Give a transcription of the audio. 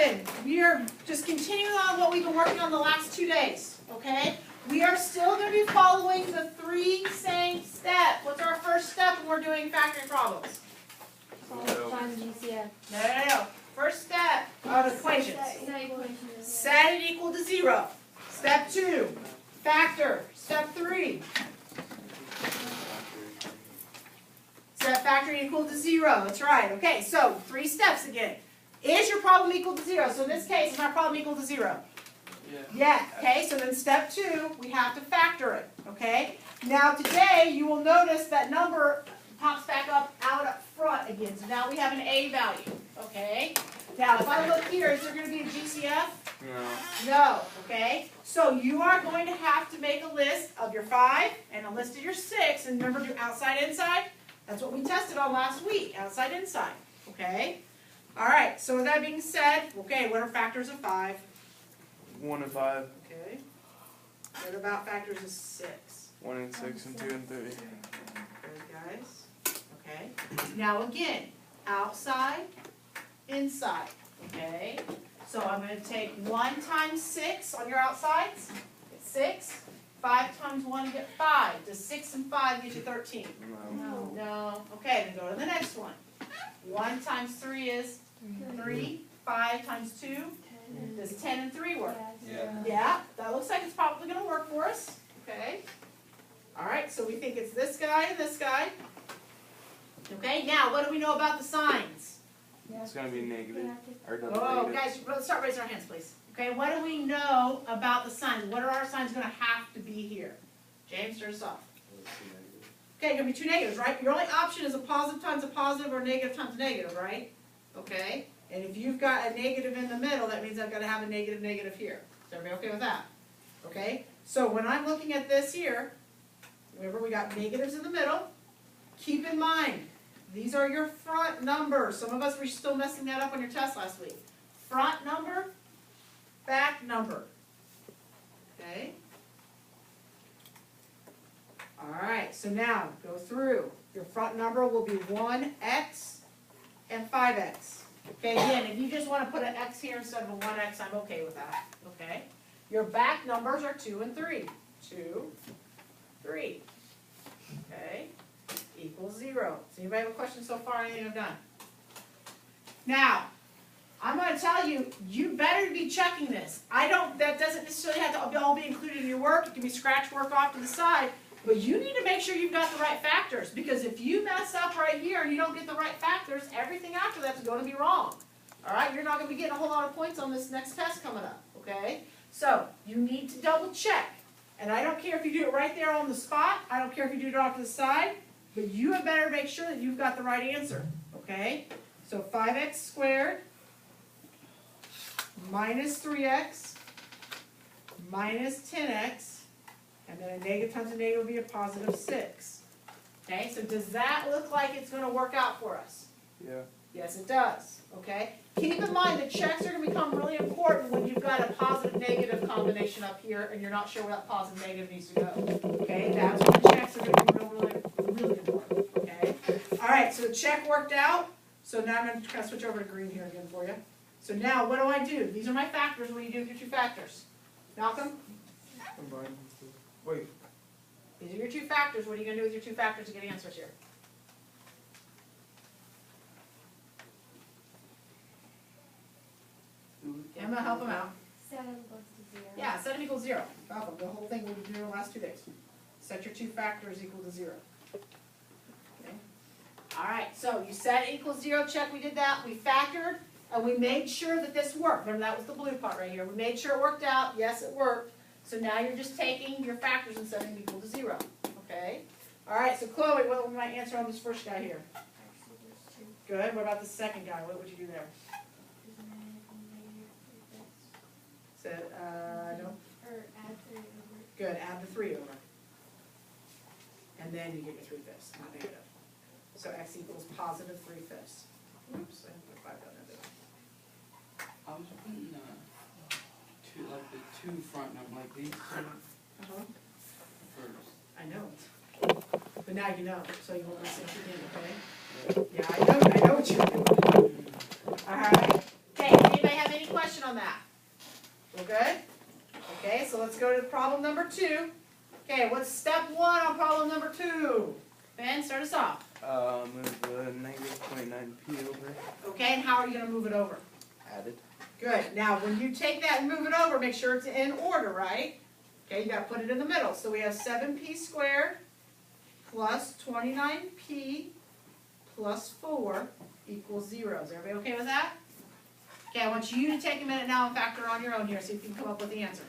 11, we are just continuing on what we've been working on the last 2 days, okay? We are still going to be following the 3 same steps. What's our first step when we're doing factoring problems? Find GCF. No. First step of equations. Set it equal to 0. Step 2, factor. Step 3, set factoring equal to 0. That's right. Okay, so 3 steps again. Is your problem equal to 0? So in this case, is our problem equal to 0? Yeah. Okay, so then step 2, we have to factor it. Okay? Now today, you will notice that number pops back up out up front again. So now we have an A value. Okay? Now if I look here, is there going to be a GCF? No. Okay? So you are going to have to make a list of your 5 and a list of your 6. And remember, do outside, inside? That's what we tested on last week. Outside, inside. Okay? All right, so with that being said, okay, what are factors of 5? 1 and 5. Okay. What about factors of 6? 1 and 6 and 2 and 3. Good, guys. Okay. Now again, outside, inside. Okay. So I'm going to take 1 times 6 on your outsides. It's 6. 5 times 1, you get 5. Does 6 and 5 get you 13? No. No. Okay, then go to the next one. 1 times 3 is 3. 5 times 2. Does 10 and 3 work? Yeah, that looks like it's probably going to work for us. Okay. All right, so we think it's this guy and this guy. Okay, now what do we know about the signs? It's going to be negative. Or double Oh, negative. guys, let's start raising our hands, please. Okay, what do we know about the signs? What are our signs going to have to be here? James, start us off. Okay, going to be 2 negatives, right? Your only option is a positive times a positive or negative times a negative, right? Okay, and if you've got a negative in the middle, that means I've got to have a negative negative here. Is everybody okay with that? Okay, so when I'm looking at this here, remember we got negatives in the middle. Keep in mind, these are your front numbers. Some of us were still messing that up on your test last week. Front number, back number. Okay? Alright, so now go through. Your front number will be 1x and 5x. Okay, again, if you just want to put an x here instead of a 1x, I'm okay with that. Okay? Your back numbers are 2 and 3. 2, 3. Okay? Equals 0. Does anybody have a question so far? Anything I've done? Now, I'm going to tell you, you better be checking this. That doesn't necessarily have to all be included in your work. It can be scratch work off to the side. But you need to make sure you've got the right factors. Because if you mess up right here and you don't get the right factors, everything after that's going to be wrong. All right? You're not going to be getting a whole lot of points on this next test coming up. Okay? So, you need to double check. And I don't care if you do it right there on the spot. I don't care if you do it off to the side. But you had better make sure that you've got the right answer. Okay? So 5x squared minus 3x minus 10x, and then a negative times a negative will be a positive 6. Okay? So does that look like it's going to work out for us? Yeah. Yes, it does. Okay? Keep in mind that checks are going to become really important when you've got a positive-negative combination up here and you're not sure where that positive-negative needs to go. Okay? That's when the checks are going to be really important. Okay? All right, so the check worked out. So now I'm going to kind of switch over to green here again for you. So now what do? These are my factors. What do you do with your 2 factors? Malcolm? Combine. Wait. These are your 2 factors. What are you going to do with your 2 factors to get answers here? Emma, help them out. 7 goes to 0. Yeah, set them equals 0. Malcolm, the whole thing we've been doing the last 2 days. Set your 2 factors equal to 0. Okay. All right, so you set it equals 0. Check, we did that. We factored, and we made sure that this worked. Remember, that was the blue part right here. We made sure it worked out. Yes, it worked. So now you're just taking your factors and setting them equal to 0. Okay? All right, so Chloe, what would my answer on this first guy here? Good. What about the second guy? What would you do there? So, no. Or add 3 over. Good, add the 3 over. And then you get your 3/5, not negative. So x equals positive 3/5. Oops, I put 5 down there. I was putting the 2 front number, like these Uh-huh. first. I know. But now you know, so you won't miss it again, okay? Yeah, I know what you're doing. All right. Okay, anybody have any questions? on that? We're good? Okay, so let's go to problem number 2. Okay, what's step 1 on problem number 2? Ben, start us off. Move the negative 0.9p over. Okay, and how are you gonna move it over? Added. Good, now when you take that and move it over, make sure it's in order, right? Okay, you gotta put it in the middle, so we have 7p squared plus 29p plus 4 equals 0. Is everybody okay with that? Okay, I want you to take a minute now and factor on your own here, see if you can come up with the answer.